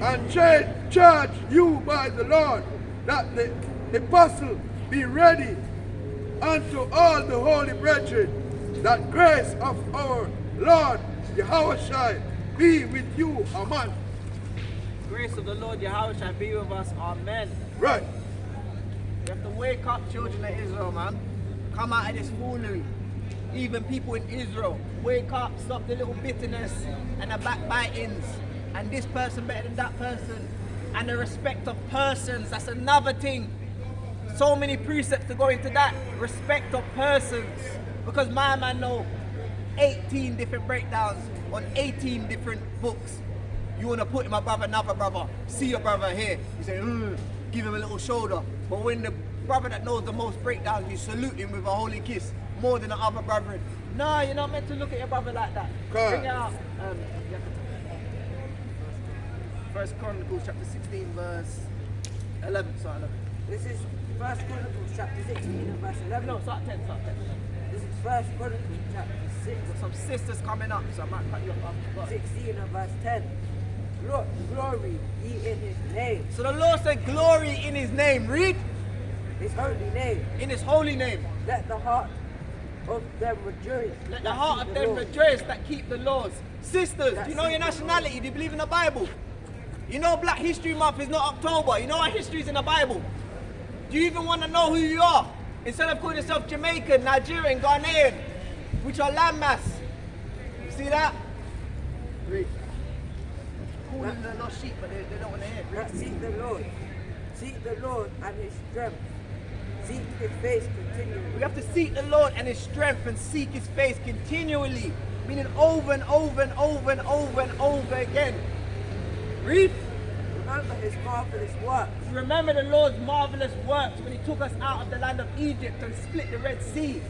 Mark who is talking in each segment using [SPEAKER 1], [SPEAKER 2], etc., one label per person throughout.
[SPEAKER 1] and charge you by the Lord, that the apostle be ready unto all the holy brethren, that grace of our Lord Yahushua be with you. Amen.
[SPEAKER 2] Grace of the Lord Yahushua be with us. Amen.
[SPEAKER 1] Right.
[SPEAKER 2] You have to wake up, children of Israel, man. Come out of this foolery. Even people in Israel, wake up, stop the little bitterness and the backbitings and this person better than that person and the respect of persons. That's another thing. So many precepts to go into that. Respect of persons. Because my man know 18 different breakdowns on 18 different books. You want to put him above another brother. See your brother here. You say, give him a little shoulder. But when the brother that knows the most breakdowns, you salute him with a holy kiss more than the other brethren. No, you're not meant to look at your brother like that. Bring it out. First Chronicles chapter 16 verse 11. Sorry, 11.
[SPEAKER 3] This is First Chronicles chapter 16 and verse 11.
[SPEAKER 2] No, start 10.
[SPEAKER 3] This is First Chronicles chapter 6.
[SPEAKER 2] Got some sisters coming up, so I might cut you off.
[SPEAKER 3] 16 and verse 10. Glory ye in his name.
[SPEAKER 2] So the Lord said, glory in his name. Read.
[SPEAKER 3] His holy name.
[SPEAKER 2] In his holy name.
[SPEAKER 3] Let the heart of them rejoice.
[SPEAKER 2] Let the heart of them rejoice that keep the laws. Sisters, do you know your nationality? Do you believe in the Bible? You know Black History Month is not October. You know our history is in the Bible. Do you even want to know who you are? Instead of calling yourself Jamaican, Nigerian, Ghanaian, which are landmass. You see that? Read. Calling them lost sheep, but they don't want to hear.
[SPEAKER 3] That seek the Lord. Seek the Lord and his strength. Seek his face continually.
[SPEAKER 2] We have to seek the Lord and his strength and seek his face continually. Meaning over and over and over and over and over again. Read.
[SPEAKER 3] Remember his marvelous works.
[SPEAKER 2] Remember the Lord's marvelous works when he took us out of the land of Egypt and split the Red Sea.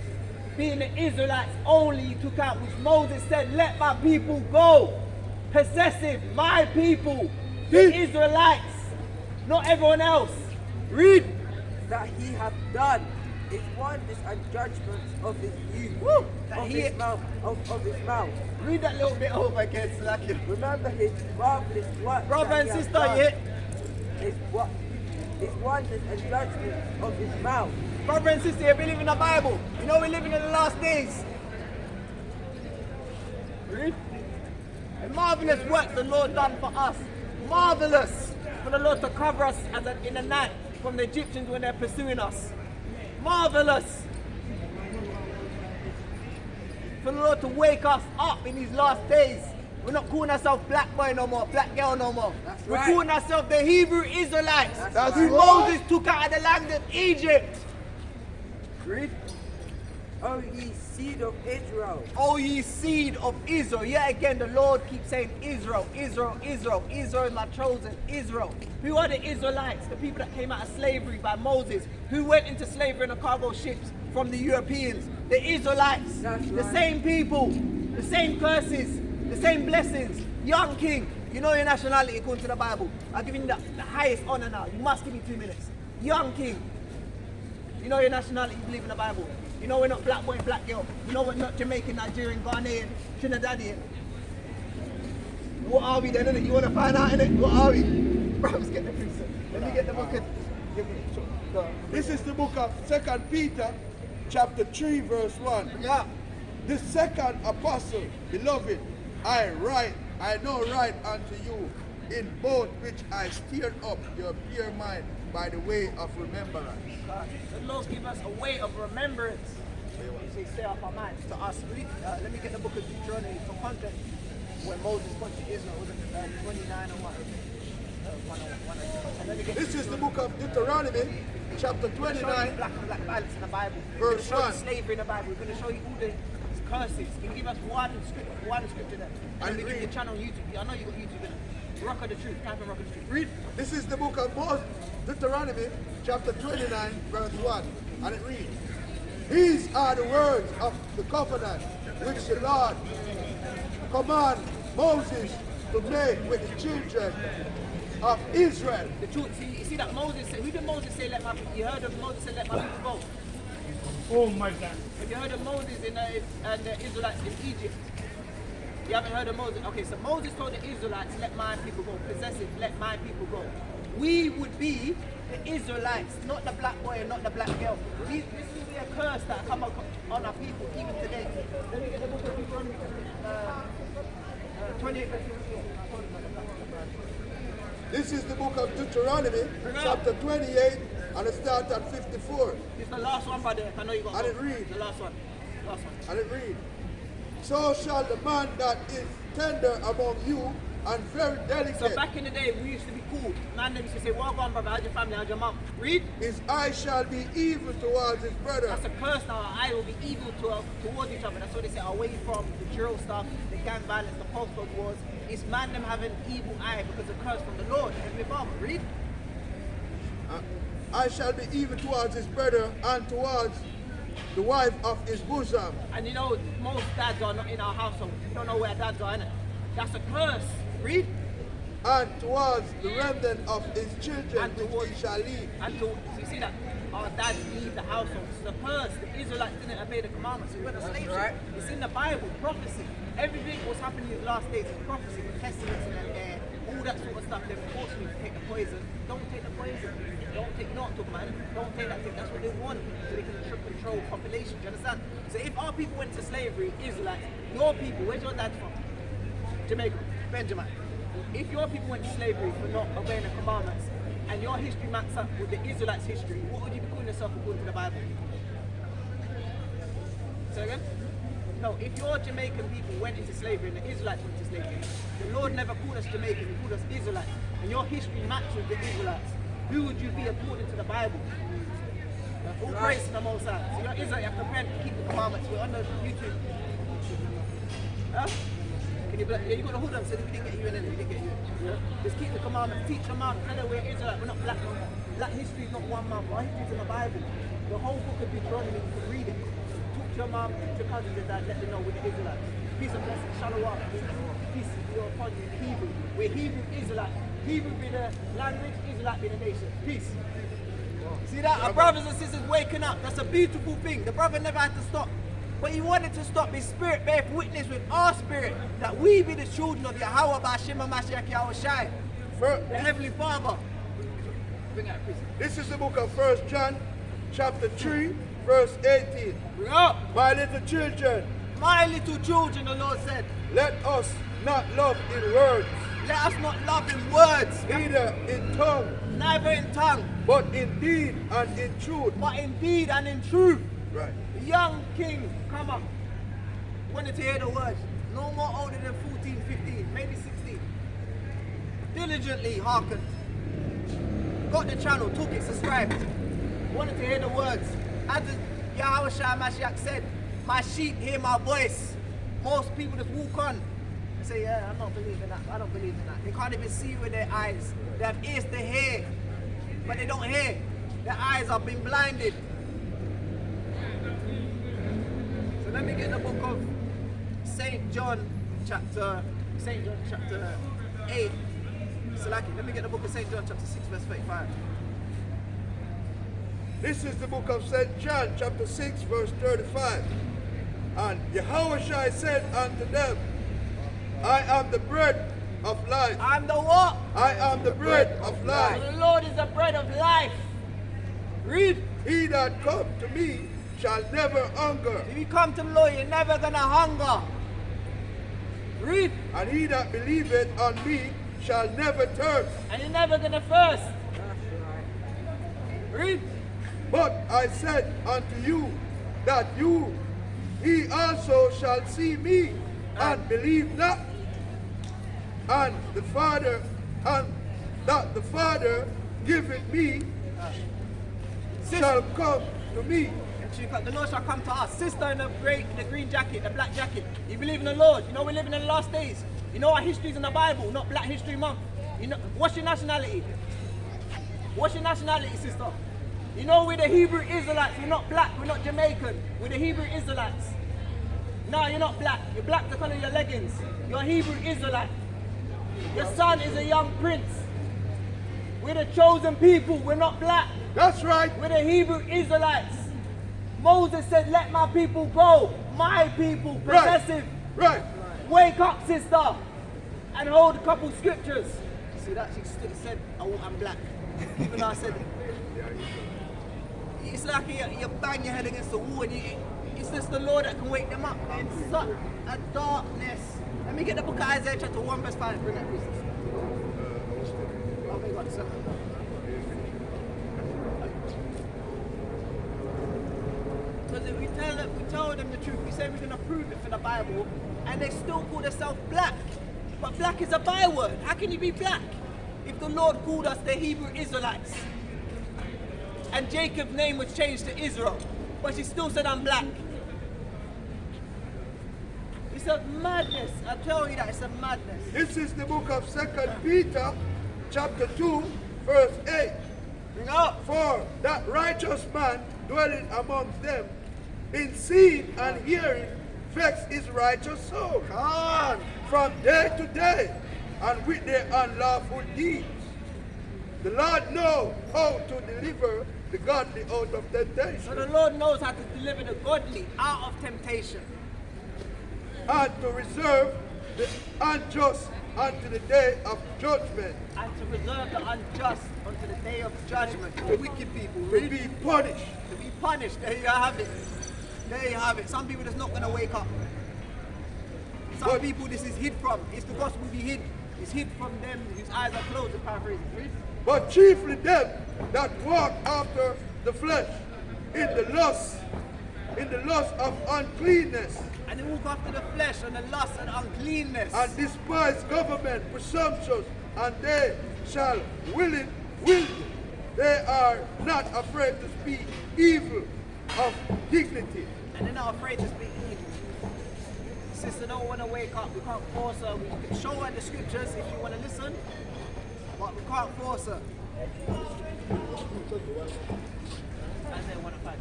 [SPEAKER 2] Being the Israelites only he took out, which Moses said, let my people go. Possessive, my people, the Israelites, not everyone else. Read.
[SPEAKER 3] That he hath done his wonders and judgments of his youth.
[SPEAKER 2] Woo.
[SPEAKER 3] Of his mouth. Of his mouth.
[SPEAKER 2] Read that little bit over again, Slacky.
[SPEAKER 3] Remember his marvelous works.
[SPEAKER 2] Brother and sister, yeah.
[SPEAKER 3] His wonders and judgments of his mouth.
[SPEAKER 2] Brother and sister, you believe in the Bible. You know we're living in the last days. Read. The marvelous works the Lord done for us. Marvelous for the Lord to cover us in the night from the Egyptians when they're pursuing us. Marvelous for the Lord to wake us up in these last days. We're not calling ourselves black boy no more, black girl no more.
[SPEAKER 3] That's
[SPEAKER 2] We're
[SPEAKER 3] right.
[SPEAKER 2] calling ourselves the Hebrew Israelites.
[SPEAKER 3] That's
[SPEAKER 2] who
[SPEAKER 3] right.
[SPEAKER 2] Moses took out of the land of Egypt. Read.
[SPEAKER 3] O ye seed of Israel.
[SPEAKER 2] O ye seed of Israel. Yet again, the Lord keeps saying Israel, Israel, Israel. Israel is my chosen Israel. Who are the Israelites? The people that came out of slavery by Moses. Who went into slavery in the cargo ships from the Europeans? The Israelites.
[SPEAKER 3] That's
[SPEAKER 2] The
[SPEAKER 3] right.
[SPEAKER 2] same people. The same curses. The same blessings. Young king. You know your nationality according to the Bible. I'll give you the highest honor now. You must give me 2 minutes. Young king. You know your nationality, you believe in the Bible. You know we're not black boy, black girl. You know we're not Jamaican, Nigerian, Ghanaian, Trinidadian. What are we then, innit? You want to find out, innit? What are we? Bro, let's get the precept. Let me get the book and give me go.
[SPEAKER 1] This is the book of 2 Peter, chapter 3, verse 1.
[SPEAKER 2] Yeah.
[SPEAKER 1] The second apostle, beloved, I know right unto you, in both which I stirred up your pure mind by the way of remembrance.
[SPEAKER 2] The Lord give us a way of remembrance. He say, stay up our minds to us. Let me get the book of Deuteronomy for context. When Moses went to Israel, was it 29 or what? Let me get
[SPEAKER 1] This is the book of Deuteronomy, chapter 29,
[SPEAKER 2] black and black violence in the Bible.
[SPEAKER 1] Verse
[SPEAKER 2] We're going to show
[SPEAKER 1] 1.
[SPEAKER 2] you slavery in the Bible. We're going to show you all the curses. Can you give us one scripture there? And then we give you the channel on YouTube. I know you got YouTube in it. Rock of the Truth. Type in Rock of the Truth.
[SPEAKER 1] read. This is the book of Deuteronomy, chapter 29, verse 1. And it reads, these are the words of the covenant which the Lord command Moses to make with the children of Israel.
[SPEAKER 2] The truth. See, you see that Moses said, who did Moses say let my people? You heard of Moses say let my people go?
[SPEAKER 4] Oh my God.
[SPEAKER 2] Have you heard of Moses and the Israelites in Egypt? You haven't heard of Moses? Okay, so Moses told the Israelites, let my people go. Possessive, let my people go. We would be the Israelites, not the black boy and not the black girl. This will be a curse that come on our people even today. Let me get the book of Deuteronomy, 28.
[SPEAKER 1] This is the book of Deuteronomy, chapter 28, and it starts at 54.
[SPEAKER 2] It's the last one, brother. I know you got
[SPEAKER 1] And it reads.
[SPEAKER 2] the last one. Last one.
[SPEAKER 1] And it reads, so shall the man that is tender among you and very delicate,
[SPEAKER 2] So back in the day, we used to be cool. Man, they used to say, well gone, brother, how's your family, how's your mum? Read.
[SPEAKER 1] his eye shall be evil towards his brother.
[SPEAKER 2] That's a curse now. Our eye will be evil towards each other. That's what they say, away from the drill stuff, the gang violence, the postcode wars. It's man them having evil eye because of curse from the Lord. Heavenly Father, read.
[SPEAKER 1] I shall be evil towards his brother and towards the wife of his bosom.
[SPEAKER 2] And you know, most dads are not in our household. You don't know where dads are, innit? That's a curse. Read.
[SPEAKER 1] And towards the remnant of his children
[SPEAKER 2] And
[SPEAKER 1] which
[SPEAKER 2] towards-
[SPEAKER 1] he shall leave.
[SPEAKER 2] And so you see that our dads leave the household. It's a curse. The Israelites didn't obey the commandments. We went to slave ship. It's in the Bible, prophecy. Everything was happening in the last days is prophecy, with pestilence in the air, all that sort of stuff. They're forcing you to take the poison. Don't take the poison. Don't take, you know what I'm talking about? Don't take that thing. That's what they want. So they can control population. Do you understand? So if our people went to slavery, Israelites, your people, where's your dad from? Jamaica, Benjamin. If your people went to slavery for not obeying the commandments, and your history matches up with the Israelites' history, what would you be calling yourself according to the Bible? Say again? No, if your Jamaican people went into slavery and the Israelites went into slavery, the Lord never called us Jamaican, he called us Israelites. And your history matches with the Israelites. Who would you be according to the Bible? All praise to the Most High. So you're Israel, you have to repent, keep the commandments. We're on the YouTube. Huh? Can you be like, yeah, you got to hold them so that we didn't get you in and we didn't get you in. Yeah? Just keep the commandments, teach them out, tell them we're Israelite, we're not black no more. Black history is not 1 month, our history is in the Bible. The whole book of Deuteronomy, you can read it. Talk to your mom, talk to your cousins and dad, let them know we're the Israelites. Peace and blessing, shalom, peace be upon you in Hebrew. We're Hebrew Israelite. Hebrew be the language, Israelite be the nation. Peace. See that? Our brothers and sisters waking up. That's a beautiful thing. The brother never had to stop. But he wanted to stop. His spirit bears witness with our spirit that we be the children of Yahweh Ba'Shem HaMashiach Yahweh Shai, the Heavenly Father. Bring out, please.
[SPEAKER 1] This is the book of 1 John, chapter 3, verse 18.
[SPEAKER 2] Bring up.
[SPEAKER 1] My little children,
[SPEAKER 2] My little children, the Lord said,
[SPEAKER 1] let us not love in words,
[SPEAKER 2] let us not love in words,
[SPEAKER 1] neither in tongue,
[SPEAKER 2] neither in tongue,
[SPEAKER 1] but in deed and in truth.
[SPEAKER 2] but in deed and in truth.
[SPEAKER 1] Right.
[SPEAKER 2] The young king, come up. Wanted to hear the words. No more older than 14, 15, maybe 16. Diligently hearkened. Got the channel, took it, subscribed. Wanted to hear the words. As Yahweh Shai Mashiach said, my sheep hear my voice. Most people just walk on and say, yeah, I'm not believing that. I don't believe in that. They can't even see with their eyes. They have ears to hear, but they don't hear. Their eyes have been blinded. So let me get the book of St. John chapter 8. Salaki, let me get the book of St. John chapter 6 verse 35.
[SPEAKER 1] This is the book of St. John, chapter 6, verse 35. And Yahushua said unto them, I am the bread of life.
[SPEAKER 2] I'm the what?
[SPEAKER 1] I am the bread of life.
[SPEAKER 2] The Lord is the bread of life. Read.
[SPEAKER 1] He that come to me shall never hunger,
[SPEAKER 2] If you come to the Lord, you're never gonna hunger. Read.
[SPEAKER 1] and he that believeth on me shall never thirst.
[SPEAKER 2] And you're never gonna thirst. Read.
[SPEAKER 1] But I said unto you that he also shall see me and believe not. And that the Father giveth me shall come to me.
[SPEAKER 2] The Lord shall come to us. Sister in the green jacket, the black jacket. You believe in the Lord. You know we're living in the last days. You know our history's in the Bible, not Black History Month. You know, what's your nationality? What's your nationality, sister? You know we're the Hebrew Israelites. We're not black. We're not Jamaican. We're the Hebrew Israelites. No, you're not black. You're black the color of your leggings. You're a Hebrew Israelite. Your son is a young prince. We're the chosen people. We're not black.
[SPEAKER 1] That's right.
[SPEAKER 2] We're the Hebrew Israelites. Moses said, let my people go. My people, possessive.
[SPEAKER 1] Right.
[SPEAKER 2] Wake up, sister, and hold a couple scriptures. See that? She said, oh, I'm black. Even though I said, it's like you bang your head against the wall and it's just the Lord that can wake them up. They're in such a darkness. Let me get the book of Isaiah chapter 1 verse 5. Bring that, please. Okay, got it, sir. Because we tell them the truth, we say we're going to prove it for the Bible, and they still call themselves black. But black is a byword. How can you be black if the Lord called us the Hebrew Israelites? And Jacob's name was changed to Israel, but she still said I'm black. It's a madness. I tell you that, it's a madness.
[SPEAKER 1] This is the book of 2 Peter, chapter 2, verse 8.
[SPEAKER 2] Bring up.
[SPEAKER 1] For that righteous man dwelling amongst them, in seeing and hearing, vex his righteous soul.
[SPEAKER 2] Come on.
[SPEAKER 1] From day to day, and with their unlawful deeds. The Lord knows how to deliver the godly out of temptation.
[SPEAKER 2] So the Lord knows how to deliver the godly out of temptation.
[SPEAKER 1] And to reserve the unjust unto the day of judgment.
[SPEAKER 2] And to reserve the unjust unto the day of judgment. The wicked people.
[SPEAKER 1] To be punished.
[SPEAKER 2] To be punished. There you have it. There you have it. Some people that's not going to wake up. Some people this is hid from. It's the gospel be hid. It's hid from them whose eyes are closed, to paraphrase it.
[SPEAKER 1] But chiefly them that walk after the flesh, in the lust of uncleanness.
[SPEAKER 2] And they walk after the flesh and the lust and uncleanness.
[SPEAKER 1] And despise government, presumptuous, and they shall will it. They are not afraid to speak evil of dignity.
[SPEAKER 2] And they're not afraid to speak evil. Sister don't want to wake up. We can't force her. We can show her the scriptures if you want to listen. But we can't force her. Isaiah 1 and 5.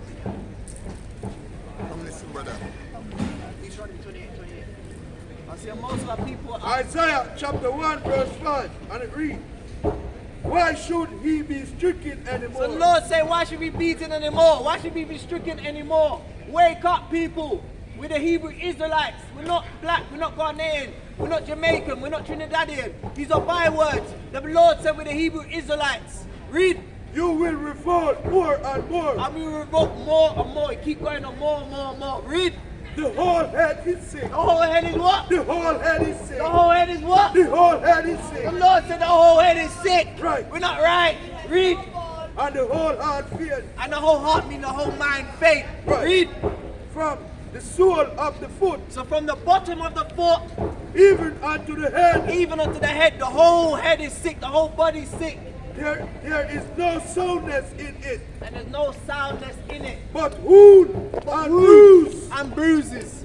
[SPEAKER 4] Come listen, brother.
[SPEAKER 2] He's running 28. I see most of our people are...
[SPEAKER 1] Isaiah chapter 1 verse 5, and it reads, why should he be stricken anymore?
[SPEAKER 2] So the Lord said, why should we be beaten anymore? Why should we be stricken anymore? Wake up, people. We're the Hebrew Israelites. We're not black. We're not Ghanaian. We're not Jamaican. We're not Trinidadian. These are bywords. The Lord said we're the Hebrew Israelites. Read.
[SPEAKER 1] You will revolt more and more.
[SPEAKER 2] And we will revolt more and more. You keep going on more and more and more. Read.
[SPEAKER 1] The whole head is sick.
[SPEAKER 2] The whole head is what?
[SPEAKER 1] The whole head is sick.
[SPEAKER 2] The whole head is what?
[SPEAKER 1] The whole head is sick.
[SPEAKER 2] The Lord said the whole head is sick.
[SPEAKER 1] Right.
[SPEAKER 2] We're not right. Read.
[SPEAKER 1] And the whole heart fears.
[SPEAKER 2] And the whole heart means the whole mind faith.
[SPEAKER 1] Right.
[SPEAKER 2] Read.
[SPEAKER 1] From the sole of the foot,
[SPEAKER 2] So from the bottom of the foot,
[SPEAKER 1] even unto the head,
[SPEAKER 2] even unto the head, the whole head is sick, the whole body is sick.
[SPEAKER 1] there is no soundness in it,
[SPEAKER 2] And there's no soundness in it.
[SPEAKER 1] but wound and bruise
[SPEAKER 2] And bruises.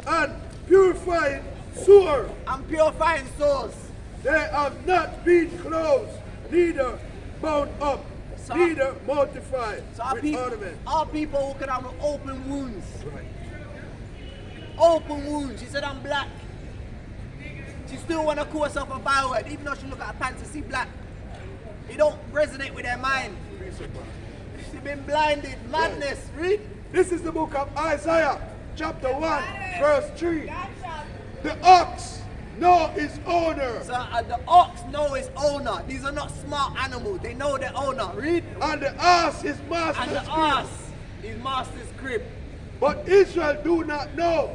[SPEAKER 1] and purifying sore.
[SPEAKER 2] And purifying sores.
[SPEAKER 1] They have not been closed, neither bound up,
[SPEAKER 2] So-
[SPEAKER 1] neither mortified
[SPEAKER 2] So our
[SPEAKER 1] with
[SPEAKER 2] people,
[SPEAKER 1] ornament.
[SPEAKER 2] walking around with open wounds.
[SPEAKER 1] Right.
[SPEAKER 2] Open wounds. She said I'm black. She still want to call herself a byword, even though she look at her pants and see black. It don't resonate with her mind. She's been blinded. Madness. Read.
[SPEAKER 1] This is the book of Isaiah, chapter 1, verse 3. The ox know his owner,
[SPEAKER 2] So the ox know his owner. These are not smart animals. They know their owner. Read.
[SPEAKER 1] and the ass his
[SPEAKER 2] And
[SPEAKER 1] master's
[SPEAKER 2] the
[SPEAKER 1] crib.
[SPEAKER 2] ass is master's crib.
[SPEAKER 1] But Israel do not know.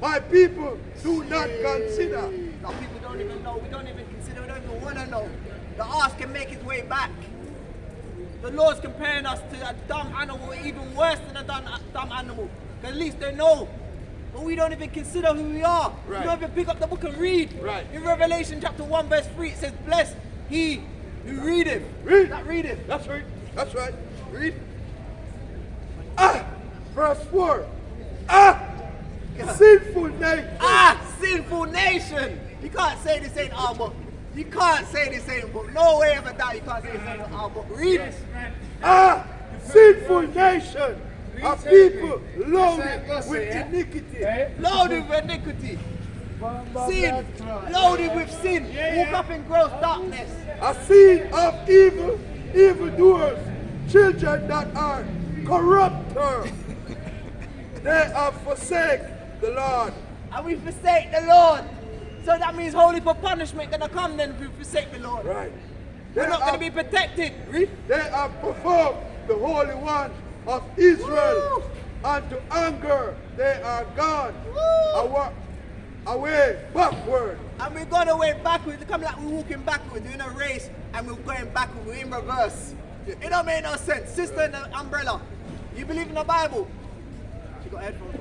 [SPEAKER 1] My people do not consider.
[SPEAKER 2] Some people don't even know. We don't even consider. We don't even want to know. The ass can make its way back. The Lord's comparing us to a dumb animal, even worse than a dumb animal. 'Cause at least they know. But we don't even consider who we are.
[SPEAKER 1] Right.
[SPEAKER 2] We don't even pick up the book and read.
[SPEAKER 1] Right.
[SPEAKER 2] In Revelation chapter 1 verse 3 it says, blessed he who readeth.
[SPEAKER 1] Read.
[SPEAKER 2] That readeth.
[SPEAKER 1] That's right. That's right.
[SPEAKER 2] Read.
[SPEAKER 1] Verse 4. Sinful nation.
[SPEAKER 2] Sinful nation. You can't say this ain't our book. You can't say this ain't book. No way ever die. You can't say this ain't our book. Read.
[SPEAKER 1] Sinful nation. A people loaded with iniquity.
[SPEAKER 2] Loaded with iniquity. Sin. Loaded with sin. Walk up in gross darkness.
[SPEAKER 1] A seed of evildoers. Children that are corrupter. They have forsaken the Lord
[SPEAKER 2] and we forsake the Lord. So that means holy for punishment gonna come then if we forsake the Lord.
[SPEAKER 1] Right.
[SPEAKER 2] We're not gonna be protected.
[SPEAKER 1] They have performed the Holy One of Israel.
[SPEAKER 2] Woo!
[SPEAKER 1] Unto anger, they are gone.
[SPEAKER 2] Woo!
[SPEAKER 1] Away backward.
[SPEAKER 2] And we're going away backwards. It come like we're walking backwards. We're in a race and we're going backwards. We're in reverse. It don't make no sense. Sister in the umbrella, you believe in the Bible? She got headphones.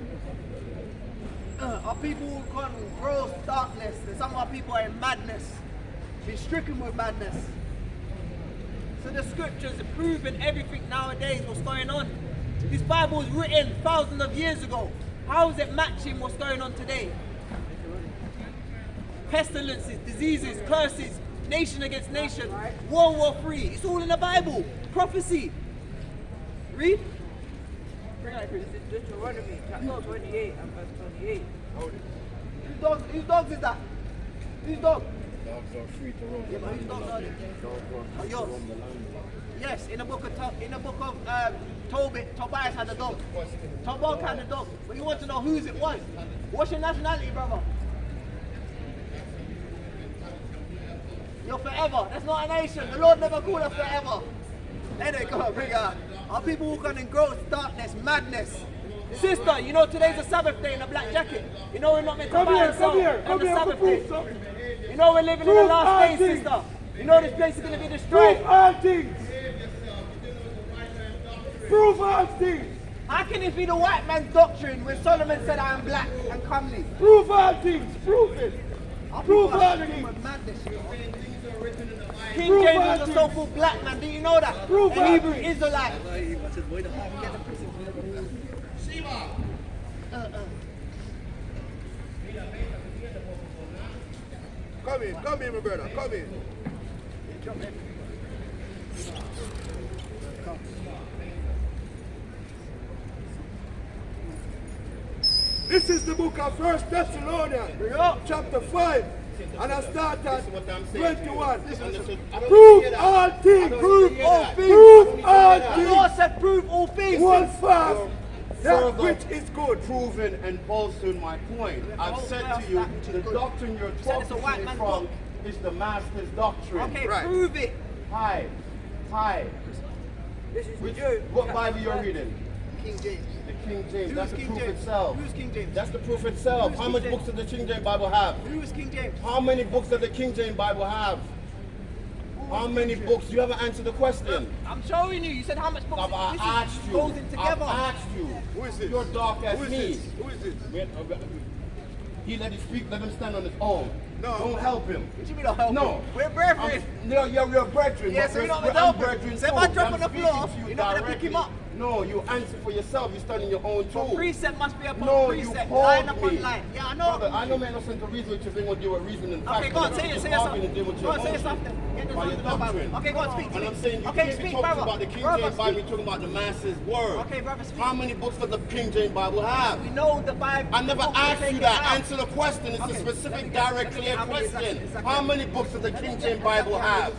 [SPEAKER 2] Our people gone gross darkness, and some of our people are in madness. Been stricken with madness. So the scriptures are proving everything nowadays what's going on. This Bible was written thousands of years ago. How is it matching what's going on today? Pestilences, diseases, curses, nation against nation, World War III. It's all in the Bible. Prophecy. Read. Bring it,
[SPEAKER 3] This is Deuteronomy chapter 28 and verse 28.
[SPEAKER 2] Whose dogs is that? Whose dog?
[SPEAKER 5] Dogs are free to roam.
[SPEAKER 2] Yeah, but whose dogs are they? Oh, yours. Yes, in the book of Tobias had a dog. Tobog had a dog. But you want to know whose it was. What's your nationality, brother? You're forever. That's not a nation. The Lord never called us forever. There they go, bring her. Our people walk on in gross darkness, madness. Sister, you know today's a Sabbath day in a black jacket. You know we're not meant to buy and sell on the Sabbath day. You know we're living in the last days, sister. You know this place is going to be destroyed.
[SPEAKER 1] Prove all things. Prove all things.
[SPEAKER 2] How can it be the white man's doctrine when Solomon said I am black and comely?
[SPEAKER 1] Prove all things. Prove it.
[SPEAKER 2] Our
[SPEAKER 1] Prove
[SPEAKER 2] people are
[SPEAKER 1] all
[SPEAKER 2] stricken
[SPEAKER 1] things.
[SPEAKER 2] with madness. King
[SPEAKER 1] Prove
[SPEAKER 2] James
[SPEAKER 1] all
[SPEAKER 2] was a
[SPEAKER 1] things.
[SPEAKER 2] so-called black man. Do you know that?
[SPEAKER 1] Prove
[SPEAKER 2] a
[SPEAKER 1] all
[SPEAKER 2] Hebrew
[SPEAKER 1] things.
[SPEAKER 2] Israelite.
[SPEAKER 1] Come in, my brother. Come in. This is the book of 1 Thessalonians, chapter 5, and I start at 21. Prove all things.
[SPEAKER 2] Prove all things.
[SPEAKER 1] Prove all
[SPEAKER 2] The Lord
[SPEAKER 1] things.
[SPEAKER 2] said prove all things.
[SPEAKER 1] One fast, that
[SPEAKER 5] Further
[SPEAKER 1] which is good.
[SPEAKER 5] Proving and bolstering my point. I've said to you, the doctrine you're
[SPEAKER 2] said it's a
[SPEAKER 5] talking
[SPEAKER 2] white
[SPEAKER 5] to me
[SPEAKER 2] man's
[SPEAKER 5] from
[SPEAKER 2] book.
[SPEAKER 5] is the master's doctrine.
[SPEAKER 2] Okay,
[SPEAKER 1] Right.
[SPEAKER 2] prove it.
[SPEAKER 5] Hi.
[SPEAKER 3] This is
[SPEAKER 5] Which,
[SPEAKER 3] Jude.
[SPEAKER 5] what Bible you're reading?
[SPEAKER 2] King James.
[SPEAKER 5] The King James.
[SPEAKER 2] Who's
[SPEAKER 5] That's the
[SPEAKER 2] King
[SPEAKER 5] proof
[SPEAKER 2] James?
[SPEAKER 5] itself.
[SPEAKER 2] Who's King James?
[SPEAKER 5] That's the proof itself.
[SPEAKER 2] Who's
[SPEAKER 5] How
[SPEAKER 2] King
[SPEAKER 5] many
[SPEAKER 2] James?
[SPEAKER 5] books does the King James Bible have?
[SPEAKER 2] Who is King James?
[SPEAKER 5] How many books does the King James Bible have? How many books? You haven't answered the question.
[SPEAKER 2] I'm showing you. You said how much books?
[SPEAKER 5] I've
[SPEAKER 2] This
[SPEAKER 5] asked
[SPEAKER 2] is
[SPEAKER 5] you.
[SPEAKER 2] goes in together.
[SPEAKER 5] I've asked you.
[SPEAKER 1] Who is this?
[SPEAKER 5] You're dark as
[SPEAKER 1] Who is
[SPEAKER 5] me.
[SPEAKER 1] this? Who is this?
[SPEAKER 5] Wait, he let him speak, let him stand on his own.
[SPEAKER 1] No.
[SPEAKER 5] Don't help him.
[SPEAKER 2] What you mean don't help
[SPEAKER 5] No.
[SPEAKER 2] him? We're brethren.
[SPEAKER 5] No, you're brethren.
[SPEAKER 2] Yeah,
[SPEAKER 5] but
[SPEAKER 2] so you're not
[SPEAKER 5] we're
[SPEAKER 2] gonna help him.
[SPEAKER 5] brethren
[SPEAKER 2] So if
[SPEAKER 5] too.
[SPEAKER 2] I drop
[SPEAKER 5] I'm
[SPEAKER 2] on the
[SPEAKER 5] speaking
[SPEAKER 2] floor,
[SPEAKER 5] to you
[SPEAKER 2] you're not gonna pick him
[SPEAKER 5] directly.
[SPEAKER 2] up?
[SPEAKER 5] No, you answer for yourself. You stand on your own too.
[SPEAKER 2] Precept must be upon
[SPEAKER 5] No, you
[SPEAKER 2] precept.
[SPEAKER 5] called
[SPEAKER 2] Line upon
[SPEAKER 5] me.
[SPEAKER 2] line. Yeah, I know.
[SPEAKER 5] Brother, I know man no sense to reason with you if they want to deal with reason and facts.
[SPEAKER 2] Okay, go on, say it,
[SPEAKER 5] Just
[SPEAKER 2] say it
[SPEAKER 5] arguing and deal
[SPEAKER 2] something.
[SPEAKER 5] with
[SPEAKER 2] Go
[SPEAKER 5] your
[SPEAKER 2] on, say it
[SPEAKER 5] emotions.
[SPEAKER 2] something. Get the
[SPEAKER 5] By your
[SPEAKER 2] something about
[SPEAKER 5] doctrine.
[SPEAKER 2] it. Okay, go on, speak to
[SPEAKER 5] And
[SPEAKER 2] me.
[SPEAKER 5] I'm saying you
[SPEAKER 2] Okay,
[SPEAKER 5] can't be
[SPEAKER 2] speak,
[SPEAKER 5] talking
[SPEAKER 2] brother.
[SPEAKER 5] about the King
[SPEAKER 2] Brother,
[SPEAKER 5] James Bible,
[SPEAKER 2] speak.
[SPEAKER 5] you're talking about the masses word.
[SPEAKER 2] Okay, brother, speak.
[SPEAKER 5] How many books does the King James Bible have?
[SPEAKER 2] We know the Bible.
[SPEAKER 5] I never
[SPEAKER 2] books
[SPEAKER 5] asked
[SPEAKER 2] take
[SPEAKER 5] you
[SPEAKER 2] it
[SPEAKER 5] that.
[SPEAKER 2] out.
[SPEAKER 5] Answer the question. It's
[SPEAKER 2] Okay,
[SPEAKER 5] a
[SPEAKER 2] let
[SPEAKER 5] specific,
[SPEAKER 2] me get-
[SPEAKER 5] direct,
[SPEAKER 2] let me
[SPEAKER 5] clear
[SPEAKER 2] get how many
[SPEAKER 5] question.
[SPEAKER 2] exactly.
[SPEAKER 5] How many books does the King James Bible have?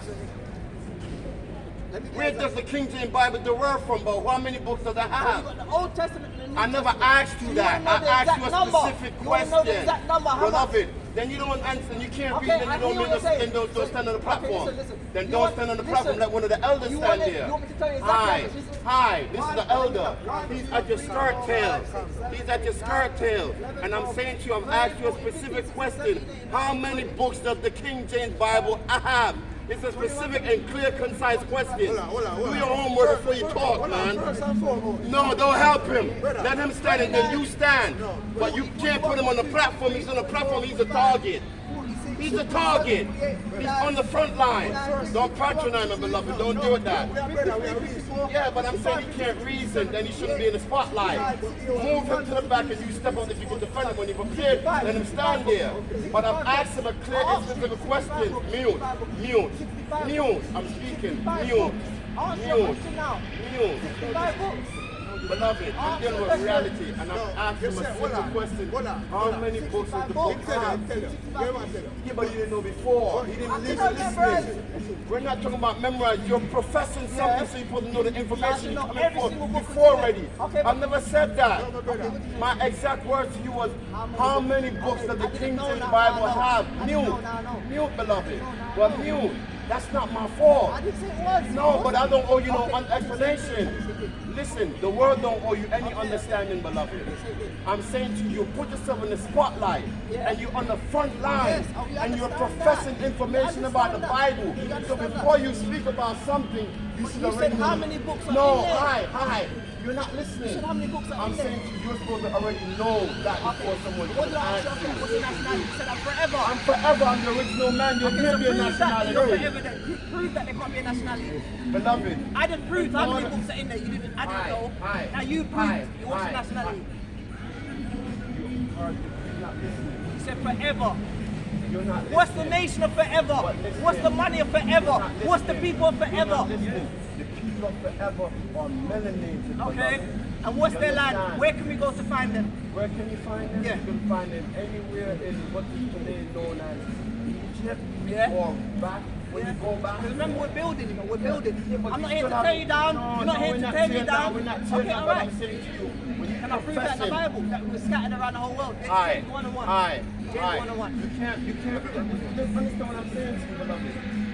[SPEAKER 5] Where does the King James Bible derive from, but how many books does it
[SPEAKER 2] You
[SPEAKER 5] have?
[SPEAKER 2] got the Old Testament and the New
[SPEAKER 5] I never
[SPEAKER 2] Testament.
[SPEAKER 5] asked you
[SPEAKER 2] You
[SPEAKER 5] that.
[SPEAKER 2] wanna know the
[SPEAKER 5] I asked you
[SPEAKER 2] exact
[SPEAKER 5] a
[SPEAKER 2] number.
[SPEAKER 5] specific
[SPEAKER 2] You wanna know the
[SPEAKER 5] question.
[SPEAKER 2] exact number, how much?
[SPEAKER 5] Beloved, then you don't answer, you can't
[SPEAKER 2] Okay,
[SPEAKER 5] read, then
[SPEAKER 2] I
[SPEAKER 5] you don't
[SPEAKER 2] hear what
[SPEAKER 5] make
[SPEAKER 2] you're saying.
[SPEAKER 5] then don't stand on the platform.
[SPEAKER 2] listen.
[SPEAKER 5] Then
[SPEAKER 2] You
[SPEAKER 5] don't
[SPEAKER 2] want-
[SPEAKER 5] stand on the
[SPEAKER 2] listen.
[SPEAKER 5] platform, let one of the elders
[SPEAKER 2] You
[SPEAKER 5] stand
[SPEAKER 2] want it-
[SPEAKER 5] there.
[SPEAKER 2] you want me to tell you exactly
[SPEAKER 5] Hi,
[SPEAKER 2] how much? Listen.
[SPEAKER 5] hi, this is the
[SPEAKER 2] One,
[SPEAKER 5] elder.
[SPEAKER 2] one,
[SPEAKER 5] He's
[SPEAKER 2] two,
[SPEAKER 5] at your
[SPEAKER 2] three,
[SPEAKER 5] skirt
[SPEAKER 2] four,
[SPEAKER 5] tail.
[SPEAKER 2] five, six, seven,
[SPEAKER 5] He's at your skirt tail. And I'm saying to you, I've asked you a specific question. How many books does the King James Bible have? It's a specific and clear, concise question.
[SPEAKER 1] Hold on.
[SPEAKER 5] Do your homework before you talk, man.
[SPEAKER 1] First and foremost.
[SPEAKER 5] No, don't help him. Let him stand and then you stand. But you can't put him on the platform. He's on the platform. He's a target. He's a target. He's on the front line. Don't patronize him, beloved. Don't do that. Yeah, but I'm saying he can't reason. Then he shouldn't be in the spotlight. Move him to the back and you step up if you can defend him. When you're prepared, let him stand there. But I've asked him a clear and specific question. Mute. I'm speaking. Mute.
[SPEAKER 2] Answer your question now. 65 books.
[SPEAKER 5] Beloved, I'm dealing with reality, and I'm asking a simple question. How many books does the book have? Yeah, but you didn't know before. He didn't listen. We're not talking about memorize. You're professing something, so you're supposed to know the information coming forth before already. I've never said that. My exact words to you was, how many books does the King James Bible have? Mute, beloved. Well, mute. That's not my fault.
[SPEAKER 2] I didn't say it was.
[SPEAKER 5] No, but I don't owe you no explanation. Listen, the world don't owe you any understanding, beloved. I'm saying to you, you put yourself in the spotlight, and you're on the front line, and you're professing information about the Bible. So before you speak about something, you should already
[SPEAKER 2] know. How many books are
[SPEAKER 5] No,
[SPEAKER 2] in there?
[SPEAKER 5] hi. You're not listening.
[SPEAKER 2] You said how many books are
[SPEAKER 5] I'm
[SPEAKER 2] in there?
[SPEAKER 5] saying to you, you're supposed to already know that before someone
[SPEAKER 2] What did I
[SPEAKER 5] asks
[SPEAKER 2] ask you?
[SPEAKER 5] you.
[SPEAKER 2] What's your nationality? You said I'm forever.
[SPEAKER 5] I'm forever. I'm the original man. You can't be a nationality.
[SPEAKER 2] Prove that there can't be a nationality.
[SPEAKER 5] Beloved.
[SPEAKER 2] I didn't prove how many books are in there. You didn't. I didn't know. Now you proved. What's your nationality? You said forever. What's the nation of forever? What's the money of forever? What's the people of forever?
[SPEAKER 5] The people of forever are melanated.
[SPEAKER 2] Okay. And what's their land? Where can we go to find them?
[SPEAKER 5] Where can you find them?
[SPEAKER 2] Yeah.
[SPEAKER 5] You can find them anywhere in what is today known as Egypt, or back when you go back.
[SPEAKER 2] Because remember, we're building, we're building.
[SPEAKER 5] But
[SPEAKER 2] I'm not
[SPEAKER 5] you
[SPEAKER 2] here to
[SPEAKER 5] still
[SPEAKER 2] tear you down.
[SPEAKER 5] No,
[SPEAKER 2] You're not here to tear me down.
[SPEAKER 5] We're not tearing
[SPEAKER 2] Okay,
[SPEAKER 5] down,
[SPEAKER 2] all
[SPEAKER 5] but
[SPEAKER 2] right.
[SPEAKER 5] I'm saying to you, when you
[SPEAKER 2] Can I prove that in the Bible? That we're scattered around the whole world. James 1:1. James 1:1.
[SPEAKER 5] You can't, just understand what I'm saying to you, beloved.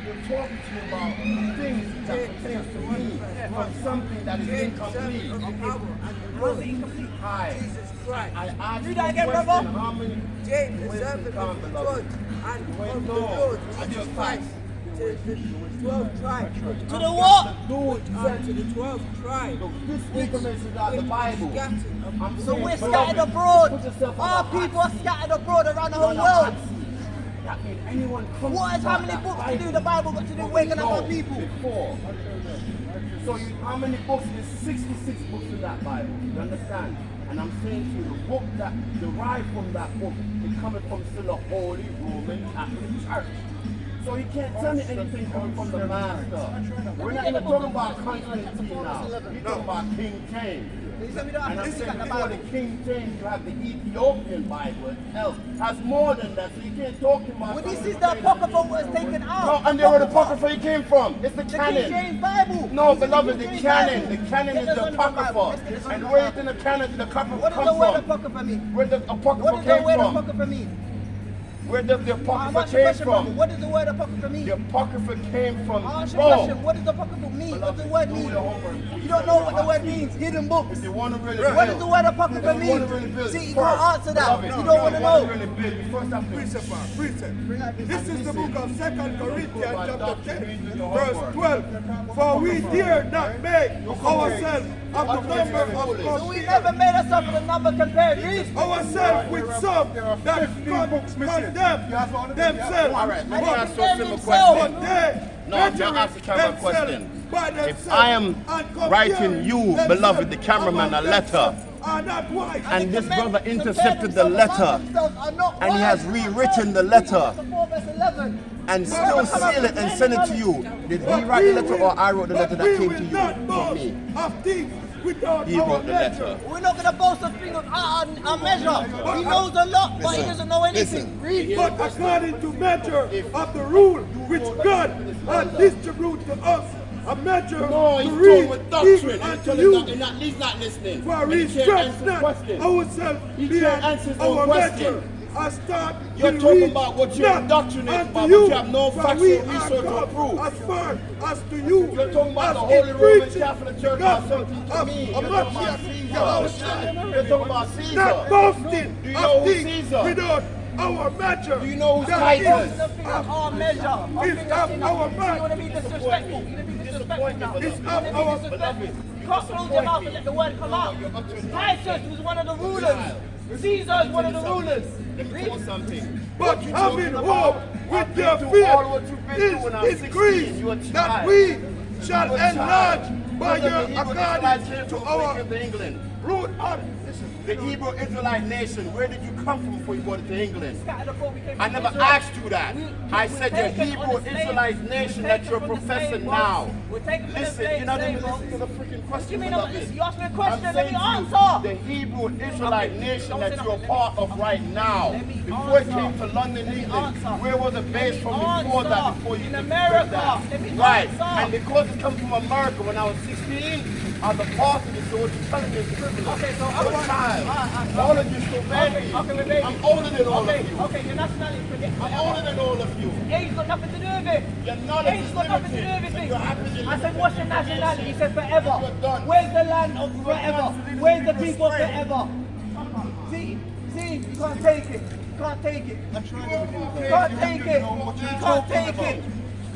[SPEAKER 5] We're talking to you about things that pertain to me from something that is incomplete.
[SPEAKER 2] How's it incomplete?
[SPEAKER 3] Jesus Christ.
[SPEAKER 5] I asked
[SPEAKER 2] Do
[SPEAKER 5] you
[SPEAKER 2] that
[SPEAKER 5] a
[SPEAKER 2] again,
[SPEAKER 5] question,
[SPEAKER 2] brother.
[SPEAKER 5] how many
[SPEAKER 3] James, the
[SPEAKER 5] ways
[SPEAKER 3] servant
[SPEAKER 5] to come,
[SPEAKER 3] of the
[SPEAKER 5] beloved?
[SPEAKER 3] God and
[SPEAKER 5] Wait,
[SPEAKER 3] of the
[SPEAKER 5] no.
[SPEAKER 3] Lord,
[SPEAKER 5] I
[SPEAKER 3] Jesus
[SPEAKER 5] just
[SPEAKER 3] Christ, to the 12 tribes.
[SPEAKER 2] To the what?
[SPEAKER 3] Lord, to the 12 tribes.
[SPEAKER 5] This information is out of the Bible. I'm
[SPEAKER 2] So
[SPEAKER 5] saying,
[SPEAKER 2] we're
[SPEAKER 5] beloved,
[SPEAKER 2] scattered abroad.
[SPEAKER 5] put yourself on
[SPEAKER 2] Our
[SPEAKER 5] the
[SPEAKER 2] people
[SPEAKER 5] hot
[SPEAKER 2] are scattered abroad around the
[SPEAKER 5] seat.
[SPEAKER 2] whole world.
[SPEAKER 5] That means anyone comes
[SPEAKER 2] What has how
[SPEAKER 5] from
[SPEAKER 2] many
[SPEAKER 5] that
[SPEAKER 2] books to do the Bible got to do with waking up our people?
[SPEAKER 5] Before. So how many books? There's 66 books in that Bible. You understand? And I'm saying to you, the book that derived from that book is coming from still the Holy Roman Catholic Church. So he can't tell me anything coming from the master. We're not even talking about Constantine now. We're talking about King James.
[SPEAKER 2] You said we don't
[SPEAKER 5] And
[SPEAKER 2] have
[SPEAKER 5] I'm
[SPEAKER 2] to
[SPEAKER 5] saying
[SPEAKER 2] look at the
[SPEAKER 5] before the
[SPEAKER 2] Bible.
[SPEAKER 5] King James, you have the Ethiopian Bible itself. Has more than that, so you can't talk about.
[SPEAKER 2] Well, this is the Apocrypha was taken out.
[SPEAKER 5] No, and there where the Apocrypha came from. It's the
[SPEAKER 2] The King
[SPEAKER 5] canon.
[SPEAKER 2] James Bible.
[SPEAKER 5] No,
[SPEAKER 2] This is
[SPEAKER 5] beloved, the
[SPEAKER 2] King James
[SPEAKER 5] canon.
[SPEAKER 2] Bible.
[SPEAKER 5] The canon
[SPEAKER 2] Get
[SPEAKER 5] is
[SPEAKER 2] this
[SPEAKER 5] the
[SPEAKER 2] on Bible. Let's
[SPEAKER 5] Apocrypha.
[SPEAKER 2] get this on
[SPEAKER 5] And
[SPEAKER 2] the
[SPEAKER 5] where
[SPEAKER 2] Bible.
[SPEAKER 5] in the canon did the Apocrypha
[SPEAKER 2] What does the
[SPEAKER 5] come
[SPEAKER 2] word
[SPEAKER 5] from?
[SPEAKER 2] Apocrypha mean?
[SPEAKER 5] Where the
[SPEAKER 2] What
[SPEAKER 5] Apocrypha
[SPEAKER 2] does the
[SPEAKER 5] came
[SPEAKER 2] word
[SPEAKER 5] from?
[SPEAKER 2] Apocrypha mean?
[SPEAKER 5] Where does the
[SPEAKER 2] I'll
[SPEAKER 5] Apocrypha
[SPEAKER 2] ask you a
[SPEAKER 5] came
[SPEAKER 2] question, brother.
[SPEAKER 5] from?
[SPEAKER 2] What does the word Apocrypha mean?
[SPEAKER 5] The Apocrypha came from
[SPEAKER 2] I'll ask you a question.
[SPEAKER 5] Rome.
[SPEAKER 2] What does the Apocrypha mean? What does the word
[SPEAKER 5] Do
[SPEAKER 2] mean?
[SPEAKER 5] your homework.
[SPEAKER 2] You don't know what the word means. Hidden books.
[SPEAKER 5] If you want to really
[SPEAKER 2] What does
[SPEAKER 5] build,
[SPEAKER 2] the word Apocrypha
[SPEAKER 5] if you want to
[SPEAKER 2] mean?
[SPEAKER 5] really build,
[SPEAKER 2] See, you
[SPEAKER 5] first,
[SPEAKER 2] can't answer that.
[SPEAKER 5] beloved,
[SPEAKER 2] You don't want to know.
[SPEAKER 5] really build, you first have to
[SPEAKER 1] Precept. This is the book of 2 Corinthians chapter 10, verse
[SPEAKER 5] homework.
[SPEAKER 1] 12. For we dare not make ourselves of the number of
[SPEAKER 2] So we
[SPEAKER 1] compare
[SPEAKER 2] never made us up with a number compared. Read.
[SPEAKER 1] ourselves with some that condemn themselves.
[SPEAKER 5] All right, let me
[SPEAKER 2] And
[SPEAKER 5] ask
[SPEAKER 2] they
[SPEAKER 5] you a
[SPEAKER 2] condemn
[SPEAKER 5] simple
[SPEAKER 2] themselves.
[SPEAKER 5] question.
[SPEAKER 1] But they
[SPEAKER 5] No, I'm
[SPEAKER 1] measure
[SPEAKER 5] just asking Cameron a
[SPEAKER 1] themselves
[SPEAKER 5] question.
[SPEAKER 1] by
[SPEAKER 5] If
[SPEAKER 1] themselves
[SPEAKER 5] I am
[SPEAKER 1] and compare
[SPEAKER 5] writing you,
[SPEAKER 1] themselves
[SPEAKER 5] beloved, the cameraman, a
[SPEAKER 1] among
[SPEAKER 5] letter,
[SPEAKER 1] themselves are not wise.
[SPEAKER 5] and this
[SPEAKER 2] the men
[SPEAKER 5] brother
[SPEAKER 2] compare
[SPEAKER 5] intercepted the
[SPEAKER 2] themselves
[SPEAKER 5] letter,
[SPEAKER 2] among themselves are not
[SPEAKER 5] and he has
[SPEAKER 2] wise.
[SPEAKER 5] rewritten the letter,
[SPEAKER 2] Chapter 4, verse 11.
[SPEAKER 5] and still seal it and send it to you. Did he write the letter, or I wrote the letter that came to you from me? He wrote the letter.
[SPEAKER 2] We're not going to boast a thing of our measure. He knows a lot, but he doesn't know anything. Read.
[SPEAKER 1] But according to measure of the rule which God has distributed to us, a measure
[SPEAKER 5] No,
[SPEAKER 1] to
[SPEAKER 5] he's
[SPEAKER 1] read
[SPEAKER 5] talking with doctrine.
[SPEAKER 1] even unto
[SPEAKER 5] He's
[SPEAKER 1] you.
[SPEAKER 5] not listening.
[SPEAKER 1] For
[SPEAKER 5] And
[SPEAKER 1] we
[SPEAKER 5] he can't
[SPEAKER 1] stretch
[SPEAKER 5] answer the
[SPEAKER 1] not
[SPEAKER 5] question.
[SPEAKER 1] ourselves
[SPEAKER 5] He
[SPEAKER 1] beyond
[SPEAKER 5] can't answer his own
[SPEAKER 1] our
[SPEAKER 5] question.
[SPEAKER 1] measure. I start
[SPEAKER 5] You're
[SPEAKER 1] to
[SPEAKER 5] talking
[SPEAKER 1] read
[SPEAKER 5] about what you're
[SPEAKER 1] not
[SPEAKER 5] indoctrinated
[SPEAKER 1] unto
[SPEAKER 5] about, but
[SPEAKER 1] you,
[SPEAKER 5] you have no
[SPEAKER 1] for
[SPEAKER 5] factual
[SPEAKER 1] we are
[SPEAKER 5] research to
[SPEAKER 1] come
[SPEAKER 5] prove.
[SPEAKER 1] as far as to you.
[SPEAKER 5] You're talking about
[SPEAKER 1] as
[SPEAKER 5] the Holy
[SPEAKER 1] in
[SPEAKER 5] Roman
[SPEAKER 1] preaching
[SPEAKER 5] Catholic Church
[SPEAKER 1] gospel
[SPEAKER 5] or something to
[SPEAKER 1] of
[SPEAKER 5] me.
[SPEAKER 1] a
[SPEAKER 5] You're talking about
[SPEAKER 1] much
[SPEAKER 5] Caesar.
[SPEAKER 1] Yahushua.
[SPEAKER 5] You're talking about Caesar.
[SPEAKER 1] Not boasting
[SPEAKER 5] Do you know
[SPEAKER 1] of
[SPEAKER 5] who
[SPEAKER 1] things
[SPEAKER 5] Caesar?
[SPEAKER 1] without our measure.
[SPEAKER 5] Do you know who's
[SPEAKER 1] that
[SPEAKER 5] Titus?
[SPEAKER 1] is
[SPEAKER 2] The thing of our measure. I
[SPEAKER 1] It's
[SPEAKER 2] think that's
[SPEAKER 1] of
[SPEAKER 2] enough.
[SPEAKER 1] our
[SPEAKER 2] You
[SPEAKER 1] mind.
[SPEAKER 2] want to be disrespectful. You want to be disrespectful now.
[SPEAKER 1] It's
[SPEAKER 2] You want to
[SPEAKER 1] of
[SPEAKER 2] be
[SPEAKER 1] our
[SPEAKER 2] disrespectful.
[SPEAKER 5] beloved.
[SPEAKER 2] You can't close your mouth and let the word come out. Titus was one of the rulers. Caesar is one of the rulers.
[SPEAKER 5] Let me tell you something.
[SPEAKER 1] But
[SPEAKER 5] What you
[SPEAKER 1] having
[SPEAKER 5] talking
[SPEAKER 1] hope
[SPEAKER 5] about,
[SPEAKER 1] with
[SPEAKER 5] I've
[SPEAKER 1] your
[SPEAKER 5] been through all what
[SPEAKER 1] fear
[SPEAKER 5] you've been through when I was
[SPEAKER 1] is
[SPEAKER 5] 16.
[SPEAKER 1] increased,
[SPEAKER 5] You're a
[SPEAKER 1] that
[SPEAKER 5] child.
[SPEAKER 1] we shall
[SPEAKER 5] You're a child.
[SPEAKER 1] enlarge by
[SPEAKER 5] Brother,
[SPEAKER 1] your
[SPEAKER 5] the Hebrew Israelites
[SPEAKER 1] according
[SPEAKER 5] came
[SPEAKER 1] to
[SPEAKER 5] from
[SPEAKER 1] our
[SPEAKER 5] Africa to England.
[SPEAKER 1] root.
[SPEAKER 5] The Hebrew Israelite nation, where did you come from before you brought it to England?
[SPEAKER 2] Scattered before we came
[SPEAKER 5] I
[SPEAKER 2] from
[SPEAKER 5] never
[SPEAKER 2] Israel.
[SPEAKER 5] asked you that. I
[SPEAKER 2] We're
[SPEAKER 5] said your
[SPEAKER 2] taken on
[SPEAKER 5] Hebrew
[SPEAKER 2] the slave-
[SPEAKER 5] Israelite
[SPEAKER 2] we're
[SPEAKER 5] nation
[SPEAKER 2] taken
[SPEAKER 5] that you're
[SPEAKER 2] from the
[SPEAKER 5] professing
[SPEAKER 2] slave
[SPEAKER 5] now.
[SPEAKER 2] boats. We're taken from the
[SPEAKER 5] Listen,
[SPEAKER 2] slave-
[SPEAKER 5] you're not
[SPEAKER 2] slave
[SPEAKER 5] even listening to the
[SPEAKER 2] boats.
[SPEAKER 5] freaking
[SPEAKER 2] What
[SPEAKER 5] question.
[SPEAKER 2] do you mean?
[SPEAKER 5] beloved.
[SPEAKER 2] You asked me a question,
[SPEAKER 5] I'm
[SPEAKER 2] let me
[SPEAKER 5] saying to you,
[SPEAKER 2] answer.
[SPEAKER 5] the Hebrew Israelite
[SPEAKER 2] Okay,
[SPEAKER 5] nation
[SPEAKER 2] don't
[SPEAKER 5] that
[SPEAKER 2] say
[SPEAKER 5] you're
[SPEAKER 2] nothing.
[SPEAKER 5] part of right now,
[SPEAKER 2] Let me
[SPEAKER 5] before it
[SPEAKER 2] answer.
[SPEAKER 5] came to London,
[SPEAKER 2] Let me
[SPEAKER 5] England,
[SPEAKER 2] answer.
[SPEAKER 5] where was the base
[SPEAKER 2] Let
[SPEAKER 5] from
[SPEAKER 2] me
[SPEAKER 5] before that,
[SPEAKER 2] answer.
[SPEAKER 5] before you
[SPEAKER 2] In
[SPEAKER 5] could
[SPEAKER 2] America.
[SPEAKER 5] spread that?
[SPEAKER 2] Let me
[SPEAKER 5] Right,
[SPEAKER 2] answer.
[SPEAKER 5] and because it comes from America, when I was 16, I was a part of it, so what you're telling me is privilege.
[SPEAKER 2] Okay, so
[SPEAKER 5] I'm a child.
[SPEAKER 2] okay.
[SPEAKER 5] All of you still baby.
[SPEAKER 2] Okay, we're baby.
[SPEAKER 5] I'm older than all
[SPEAKER 2] Okay,
[SPEAKER 5] of you.
[SPEAKER 2] okay, your nationality forget.
[SPEAKER 5] I'm older than all of you.
[SPEAKER 2] Age got nothing to do with it.
[SPEAKER 5] Your knowledge
[SPEAKER 2] Age
[SPEAKER 5] is
[SPEAKER 2] got nothing to do
[SPEAKER 5] limited,
[SPEAKER 2] with
[SPEAKER 5] and
[SPEAKER 2] it.
[SPEAKER 5] you're happy to
[SPEAKER 2] I said,
[SPEAKER 5] limit
[SPEAKER 2] what's your
[SPEAKER 5] information.
[SPEAKER 2] nationality? He said, forever.
[SPEAKER 5] You're done.
[SPEAKER 2] Where's the land of forever?
[SPEAKER 5] done, so
[SPEAKER 2] Where's the
[SPEAKER 5] this is
[SPEAKER 2] people of
[SPEAKER 5] straight.
[SPEAKER 2] forever? See, you can't take it. You can't take it.
[SPEAKER 6] I'm trying to
[SPEAKER 2] You can't take it. You can't take it.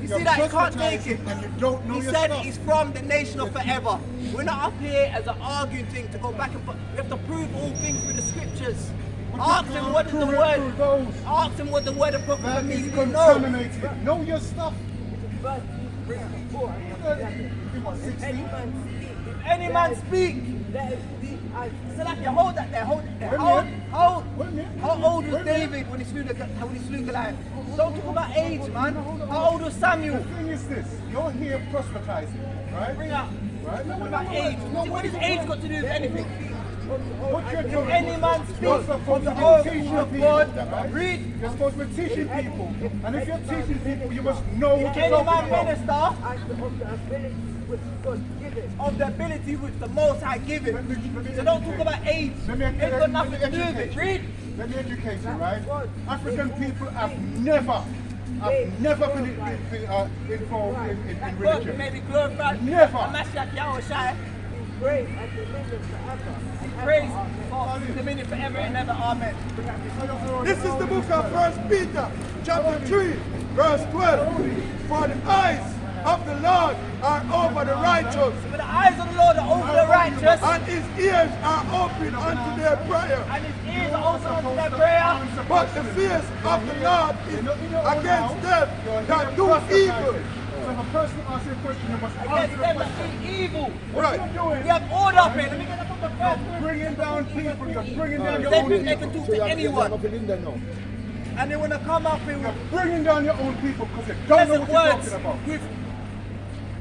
[SPEAKER 2] You see that? You can't take it.
[SPEAKER 6] And you don't know
[SPEAKER 2] He
[SPEAKER 6] your
[SPEAKER 2] said
[SPEAKER 6] stuff.
[SPEAKER 2] he's from the nation of forever. We're not up here as an arguing thing to go back and forth. We have to prove all things through the scriptures. Ask him what is the word. Ask him what the word of prophet
[SPEAKER 6] That
[SPEAKER 2] means.
[SPEAKER 6] is
[SPEAKER 2] He will know.
[SPEAKER 6] contaminated. Know your stuff.
[SPEAKER 3] Verse 4.
[SPEAKER 6] You what, 16?
[SPEAKER 2] If any man speak,
[SPEAKER 3] Let him speak as
[SPEAKER 2] so like you hold that there, hold it there.
[SPEAKER 6] Wait a
[SPEAKER 2] How
[SPEAKER 6] minute.
[SPEAKER 2] old was
[SPEAKER 6] Wait a minute.
[SPEAKER 2] David when he slew Goliath? Don't talk about age, man. How old was Samuel?
[SPEAKER 6] The thing is this, you're here proselytizing, right?
[SPEAKER 2] Bring up.
[SPEAKER 6] Right?
[SPEAKER 2] What about age? What has age got to do with anything?
[SPEAKER 6] What you're doing,
[SPEAKER 2] Any man speak
[SPEAKER 6] you're
[SPEAKER 2] from
[SPEAKER 6] supposed
[SPEAKER 2] the
[SPEAKER 6] to be
[SPEAKER 2] oracles
[SPEAKER 6] teaching
[SPEAKER 2] of
[SPEAKER 6] people,
[SPEAKER 2] God,
[SPEAKER 6] right?
[SPEAKER 2] read.
[SPEAKER 6] You're supposed to be teaching people. And if you're teaching people, you must know what you're
[SPEAKER 2] Any
[SPEAKER 6] talking
[SPEAKER 2] man
[SPEAKER 6] about.
[SPEAKER 2] minister
[SPEAKER 3] as the ability which God given.
[SPEAKER 2] of the ability which the Most High give
[SPEAKER 6] Let me
[SPEAKER 2] him. So don't talk about age.
[SPEAKER 6] Let me
[SPEAKER 2] It's got nothing to do with
[SPEAKER 6] educate
[SPEAKER 2] it.
[SPEAKER 6] you.
[SPEAKER 2] Read.
[SPEAKER 6] Let me educate you, right? African people have never been involved in
[SPEAKER 2] God
[SPEAKER 6] religion.
[SPEAKER 2] may be glorified.
[SPEAKER 6] Never.
[SPEAKER 2] Mashiach Yahushai.
[SPEAKER 3] Praise and dominion forever.
[SPEAKER 2] Praise for dominion forever and ever. Amen.
[SPEAKER 1] This is the book of 1 Peter, chapter 3, verse 12. For the eyes of the Lord are over the righteous,
[SPEAKER 2] For the eyes of the Lord are over the righteous,
[SPEAKER 1] and his ears are open unto their prayer.
[SPEAKER 2] and his ears are open unto their prayer.
[SPEAKER 1] But the fears of the Lord is against them that do evil.
[SPEAKER 6] So if a person asks you a question, you must answer
[SPEAKER 2] Against
[SPEAKER 6] the
[SPEAKER 2] them
[SPEAKER 6] question.
[SPEAKER 2] that do evil.
[SPEAKER 1] Right.
[SPEAKER 2] We have order up here. Let me get the book of
[SPEAKER 6] You're
[SPEAKER 2] verse.
[SPEAKER 6] bringing down people, you're bringing down your
[SPEAKER 2] They
[SPEAKER 6] own
[SPEAKER 2] think they
[SPEAKER 6] people.
[SPEAKER 2] can talk to anyone. And they want to come up here
[SPEAKER 6] You're
[SPEAKER 2] with
[SPEAKER 6] bringing down your own people because you don't know
[SPEAKER 2] pleasant
[SPEAKER 6] what you're
[SPEAKER 2] words.
[SPEAKER 6] talking about.
[SPEAKER 2] With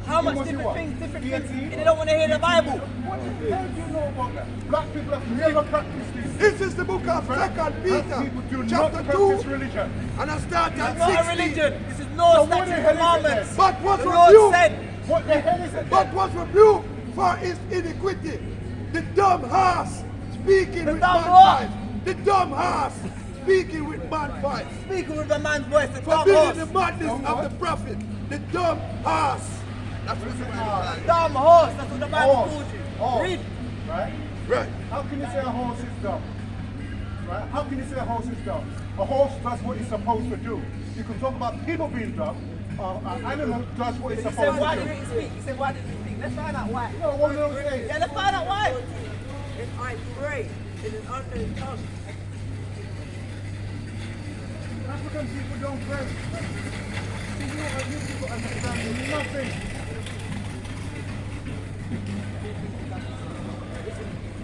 [SPEAKER 2] how much
[SPEAKER 6] must be
[SPEAKER 2] different
[SPEAKER 6] what?
[SPEAKER 2] things, different
[SPEAKER 6] DNT?
[SPEAKER 2] things. And they don't want to hear the Bible.
[SPEAKER 6] What the hell do you know about that? Black people have never practiced this.
[SPEAKER 1] This is the book of 2
[SPEAKER 6] Black
[SPEAKER 1] Peter,
[SPEAKER 6] people do not
[SPEAKER 1] chapter
[SPEAKER 6] practice
[SPEAKER 1] 2,
[SPEAKER 6] religion.
[SPEAKER 1] and I start
[SPEAKER 2] It's
[SPEAKER 1] at
[SPEAKER 2] not a
[SPEAKER 1] 16.
[SPEAKER 2] religion. This is
[SPEAKER 6] So
[SPEAKER 2] no
[SPEAKER 6] what the
[SPEAKER 2] statute
[SPEAKER 6] hell is it
[SPEAKER 2] commandments.
[SPEAKER 6] then?
[SPEAKER 1] But was
[SPEAKER 2] The Lord
[SPEAKER 1] rebuked,
[SPEAKER 2] said,
[SPEAKER 6] What the hell is it?
[SPEAKER 1] but was rebuked for his iniquity. The dumb horse speaking
[SPEAKER 2] The
[SPEAKER 1] with
[SPEAKER 2] dumb
[SPEAKER 1] mankind. The dumb horse speaking with mankind.
[SPEAKER 2] speaking with a man's voice, the dumb
[SPEAKER 1] Forbidding the
[SPEAKER 2] horse.
[SPEAKER 1] madness of the prophet. The dumb horse. That's what the Bible calls it.
[SPEAKER 2] Dumb horse. That's what the Bible
[SPEAKER 6] Horse.
[SPEAKER 2] calls you.
[SPEAKER 6] Horse.
[SPEAKER 2] Read.
[SPEAKER 6] Right?
[SPEAKER 1] Right.
[SPEAKER 6] How can you say a horse is dumb? Right? How can you say a horse is dumb? A horse does what it's supposed to do. You can talk about people being dumb. An animal does what it's
[SPEAKER 2] He
[SPEAKER 6] supposed
[SPEAKER 2] said, why
[SPEAKER 6] to
[SPEAKER 2] didn't
[SPEAKER 6] do.
[SPEAKER 2] he speak? He said, why didn't he speak? Let's find out why.
[SPEAKER 6] No, one of those days.
[SPEAKER 2] Yeah, let's find out why.
[SPEAKER 3] If I pray in an unknown tongue,
[SPEAKER 6] African people don't pray. See, you people understand nothing.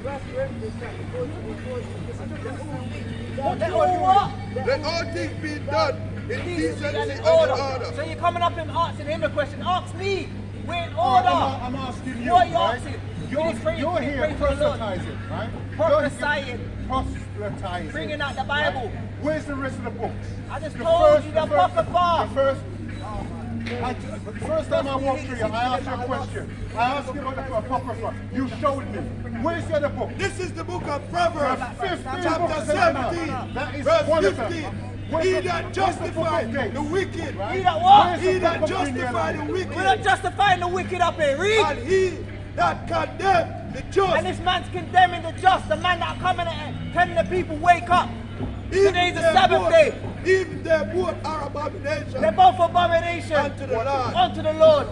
[SPEAKER 3] verse Corinthians chapter 14,
[SPEAKER 2] Let all what?
[SPEAKER 1] Let all things be done in decency and in
[SPEAKER 2] order.
[SPEAKER 1] order.
[SPEAKER 2] So you're coming up and asking him a question. Ask me. We're in
[SPEAKER 6] Oh,
[SPEAKER 2] order.
[SPEAKER 6] I'm asking you,
[SPEAKER 2] What are you
[SPEAKER 6] right?
[SPEAKER 2] asking?
[SPEAKER 6] You're,
[SPEAKER 2] We need prayer-
[SPEAKER 6] you're
[SPEAKER 2] we need
[SPEAKER 6] here
[SPEAKER 2] prayer for the Lord.
[SPEAKER 6] proselytizing, right?
[SPEAKER 2] Prophesying.
[SPEAKER 6] Proselytizing.
[SPEAKER 2] Bringing out the Bible.
[SPEAKER 6] Right? Where's the rest of the books?
[SPEAKER 2] I just told you the apocrypha.
[SPEAKER 6] The first time I walked through here, I asked you a question. I asked you about the apocrypha. You showed me. Where's the other book?
[SPEAKER 1] This is the book of Proverbs,
[SPEAKER 6] 15
[SPEAKER 1] chapter
[SPEAKER 6] books
[SPEAKER 1] 17,
[SPEAKER 6] That is
[SPEAKER 1] verse
[SPEAKER 6] one of them.
[SPEAKER 1] 15.
[SPEAKER 6] Where's
[SPEAKER 1] He
[SPEAKER 6] the-
[SPEAKER 1] that
[SPEAKER 6] where's the book of
[SPEAKER 1] justifies
[SPEAKER 6] Days?
[SPEAKER 1] the wicked,
[SPEAKER 2] He that what?
[SPEAKER 6] Where's
[SPEAKER 1] he
[SPEAKER 6] the
[SPEAKER 1] that
[SPEAKER 6] book of
[SPEAKER 1] justifies the
[SPEAKER 6] Gideon?
[SPEAKER 2] We're not
[SPEAKER 1] wicked,
[SPEAKER 2] justifying the wicked up here. Read.
[SPEAKER 1] and he that condemns the
[SPEAKER 2] And
[SPEAKER 1] just.
[SPEAKER 2] this man's condemning the just, the man that coming and telling the people, wake up.
[SPEAKER 1] Even
[SPEAKER 2] Today's the
[SPEAKER 1] their
[SPEAKER 2] Sabbath
[SPEAKER 1] both-
[SPEAKER 2] day.
[SPEAKER 1] Even their both are
[SPEAKER 2] They're
[SPEAKER 1] abomination
[SPEAKER 2] both abomination
[SPEAKER 1] unto the Lord.
[SPEAKER 2] unto the Lord.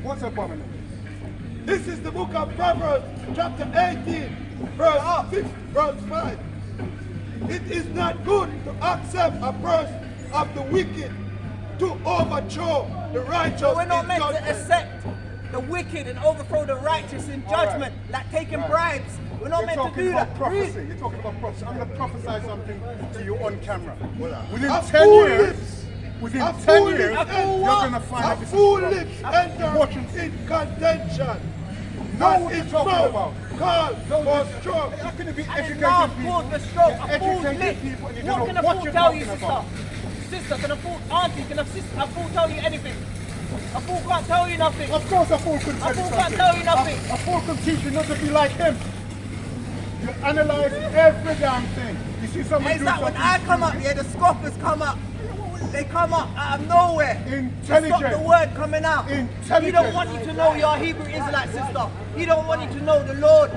[SPEAKER 6] What's abomination?
[SPEAKER 1] This is the book of Proverbs, chapter 18, verse 5. It is not good to accept a purse of the wicked, to overthrow the righteous
[SPEAKER 2] So we're not
[SPEAKER 1] in
[SPEAKER 2] meant to
[SPEAKER 1] judgment.
[SPEAKER 2] accept the wicked and overthrow the righteous in judgment, like taking bribes. We're not
[SPEAKER 6] You're
[SPEAKER 2] meant to
[SPEAKER 6] talking
[SPEAKER 2] do
[SPEAKER 6] about
[SPEAKER 2] that.
[SPEAKER 6] prophecy. You're talking about prophecy. I'm going to prophesy something to you on camera. Within
[SPEAKER 1] A
[SPEAKER 6] 10
[SPEAKER 1] fool
[SPEAKER 6] years,
[SPEAKER 1] lips.
[SPEAKER 6] within
[SPEAKER 1] A
[SPEAKER 6] 10
[SPEAKER 1] fool
[SPEAKER 6] years,
[SPEAKER 1] lips
[SPEAKER 6] you're
[SPEAKER 2] enter-
[SPEAKER 6] going to find
[SPEAKER 1] A
[SPEAKER 6] that this is
[SPEAKER 1] fool
[SPEAKER 6] wrong.
[SPEAKER 1] lips enter
[SPEAKER 6] Watch and see.
[SPEAKER 1] in contention.
[SPEAKER 6] Know
[SPEAKER 1] Not
[SPEAKER 6] what you're
[SPEAKER 1] his
[SPEAKER 6] talking
[SPEAKER 1] mouth
[SPEAKER 6] about.
[SPEAKER 1] call for stroke.
[SPEAKER 6] How can it be
[SPEAKER 2] And his
[SPEAKER 6] educating
[SPEAKER 2] mouth
[SPEAKER 6] people?
[SPEAKER 2] caused the stroke. A fool's
[SPEAKER 6] Educating
[SPEAKER 2] lip.
[SPEAKER 6] people and you
[SPEAKER 2] What
[SPEAKER 6] don't
[SPEAKER 2] can
[SPEAKER 6] know
[SPEAKER 2] a
[SPEAKER 6] what
[SPEAKER 2] fool
[SPEAKER 6] you're
[SPEAKER 2] tell you,
[SPEAKER 6] talking
[SPEAKER 2] sister?
[SPEAKER 6] about.
[SPEAKER 2] Sister, can a fool, auntie, can a fool tell you anything? A fool can't tell you nothing.
[SPEAKER 6] Of course a fool can tell
[SPEAKER 2] A
[SPEAKER 6] you
[SPEAKER 2] fool
[SPEAKER 6] something.
[SPEAKER 2] can't tell you nothing.
[SPEAKER 6] A fool can teach you not to be like him. You analyze every damn thing. You see somebody
[SPEAKER 2] It's
[SPEAKER 6] do
[SPEAKER 2] like when
[SPEAKER 6] something
[SPEAKER 2] I come up
[SPEAKER 6] stupid,
[SPEAKER 2] here, the scoffers come up. They come up out of nowhere. To stop
[SPEAKER 6] Intelligent.
[SPEAKER 2] the word coming out. He
[SPEAKER 6] Intelligent.
[SPEAKER 2] don't want you to know you're a Hebrew Israelite, sister. He don't want you to know the Lord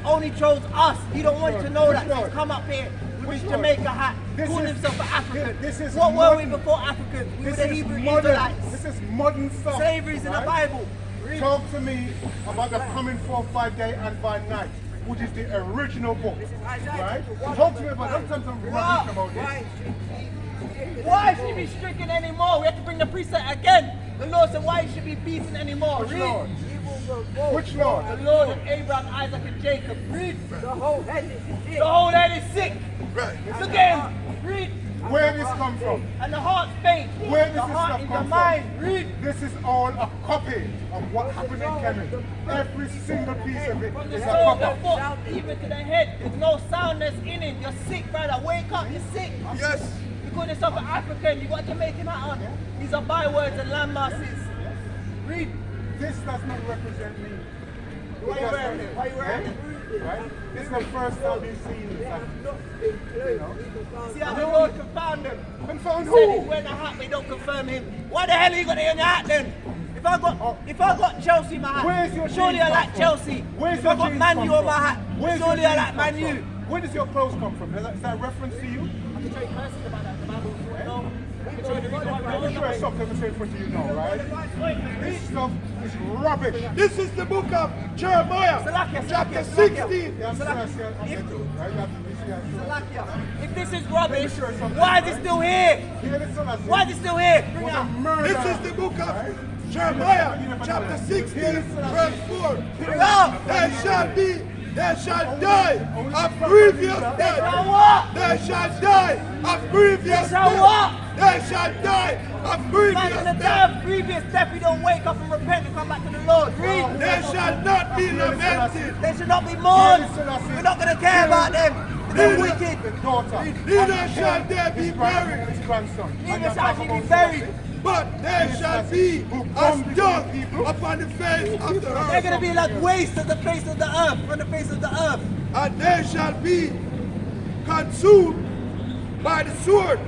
[SPEAKER 2] only chose us. He don't want you to know
[SPEAKER 6] Which
[SPEAKER 2] that.
[SPEAKER 6] Lord?
[SPEAKER 2] He's come up here with
[SPEAKER 6] Which
[SPEAKER 2] his
[SPEAKER 6] Lord?
[SPEAKER 2] Jamaica hat,
[SPEAKER 6] This
[SPEAKER 2] calling
[SPEAKER 6] is-
[SPEAKER 2] himself an African.
[SPEAKER 6] this is
[SPEAKER 2] What were we
[SPEAKER 6] modern.
[SPEAKER 2] before Africans? We were
[SPEAKER 6] This
[SPEAKER 2] the
[SPEAKER 6] is
[SPEAKER 2] Hebrew
[SPEAKER 6] modern.
[SPEAKER 2] Israelites.
[SPEAKER 6] This is modern stuff.
[SPEAKER 2] Slavery's in the
[SPEAKER 6] right?
[SPEAKER 2] Bible. Read.
[SPEAKER 6] Talk to me about the coming forth by day and by night, which is the original book. Right? Talk to me about that. Sometimes I'm rubbish about this.
[SPEAKER 2] Why should he be stricken anymore? We have to bring the precept again. The Lord said, why should he be beaten anymore?
[SPEAKER 6] Which
[SPEAKER 2] Read.
[SPEAKER 6] Lord? Which Lord?
[SPEAKER 2] The Lord of Abraham, Isaac, and Jacob. Read.
[SPEAKER 3] The whole head is sick.
[SPEAKER 2] The whole head is sick.
[SPEAKER 1] Right.
[SPEAKER 2] Look at him. Read.
[SPEAKER 6] Where this come from?
[SPEAKER 2] And the heart's faint.
[SPEAKER 6] Where does
[SPEAKER 2] the
[SPEAKER 6] this
[SPEAKER 2] heart
[SPEAKER 6] stuff
[SPEAKER 2] is
[SPEAKER 6] come
[SPEAKER 2] the mind.
[SPEAKER 6] from?
[SPEAKER 2] Read.
[SPEAKER 6] This is all a copy of what happened in Kemet. Every single piece of it
[SPEAKER 2] From the
[SPEAKER 6] is a
[SPEAKER 2] sole of the
[SPEAKER 6] copy.
[SPEAKER 2] foot even to the head. There's no soundness in it. You're sick, brother. Wake up. You're sick.
[SPEAKER 1] Yes.
[SPEAKER 2] You call yourself an African. You got Jamaican hat on. These are bywords and landmasses. Read.
[SPEAKER 6] This does not represent me.
[SPEAKER 2] Why you wearing it? Why you wearing it?
[SPEAKER 6] Right? This is the first time you've seen this. You know?
[SPEAKER 2] See how the Lord confound them.
[SPEAKER 6] Confound
[SPEAKER 2] He said he's
[SPEAKER 6] who?
[SPEAKER 2] wearing a hat, but he don't confirm him. Why the hell are you got it on your hat then? If I got Chelsea in my
[SPEAKER 6] Where's
[SPEAKER 2] hat,
[SPEAKER 6] your
[SPEAKER 2] surely
[SPEAKER 6] jeans
[SPEAKER 2] I
[SPEAKER 6] come
[SPEAKER 2] like
[SPEAKER 6] from?
[SPEAKER 2] Chelsea.
[SPEAKER 6] Where's
[SPEAKER 2] If
[SPEAKER 6] your
[SPEAKER 2] I got
[SPEAKER 6] jeans
[SPEAKER 2] Man
[SPEAKER 6] come
[SPEAKER 2] U on
[SPEAKER 6] from?
[SPEAKER 2] my hat,
[SPEAKER 6] Where's
[SPEAKER 2] surely
[SPEAKER 6] your
[SPEAKER 2] I
[SPEAKER 6] jeans
[SPEAKER 2] like
[SPEAKER 6] come
[SPEAKER 2] Man
[SPEAKER 6] from?
[SPEAKER 2] U.
[SPEAKER 6] Where does your clothes come from? Is that a reference to you?
[SPEAKER 2] I can show you curses about that. The Bible no. I can show you the reason why
[SPEAKER 6] I'm
[SPEAKER 2] we
[SPEAKER 6] sure it's something to say for you now, right? This stuff is rubbish.
[SPEAKER 1] This is the book of Jeremiah, chapter 16.
[SPEAKER 6] Yeah, I'm sure I see it. I'm
[SPEAKER 2] If-
[SPEAKER 6] into it, right?
[SPEAKER 2] If this is rubbish, why is it still here? Why is it still here? Bring it out.
[SPEAKER 1] This is the book of Jeremiah, chapter 16, verse 4.
[SPEAKER 2] Bring it out.
[SPEAKER 1] They shall die of grievous
[SPEAKER 2] Shall
[SPEAKER 1] death.
[SPEAKER 2] what?
[SPEAKER 1] They shall die of grievous
[SPEAKER 2] shall
[SPEAKER 1] death.
[SPEAKER 2] what?
[SPEAKER 1] They shall die of grievous
[SPEAKER 2] Man, in the
[SPEAKER 1] death.
[SPEAKER 2] time of previous death, you don't wake up and repent and come back to the Lord. Read.
[SPEAKER 1] They shall not be lamented.
[SPEAKER 2] They should not be mourned. We're not going to care about them. They're
[SPEAKER 1] Neither-
[SPEAKER 2] wicked.
[SPEAKER 6] The daughter.
[SPEAKER 1] Neither shall they be buried,
[SPEAKER 6] His grandson.
[SPEAKER 2] Neither shall she be buried.
[SPEAKER 1] but they shall be as dust upon the face of the
[SPEAKER 2] They're
[SPEAKER 1] earth.
[SPEAKER 2] going to be like waste of the face of the earth, on the face of the earth.
[SPEAKER 1] And they shall be consumed by the sword.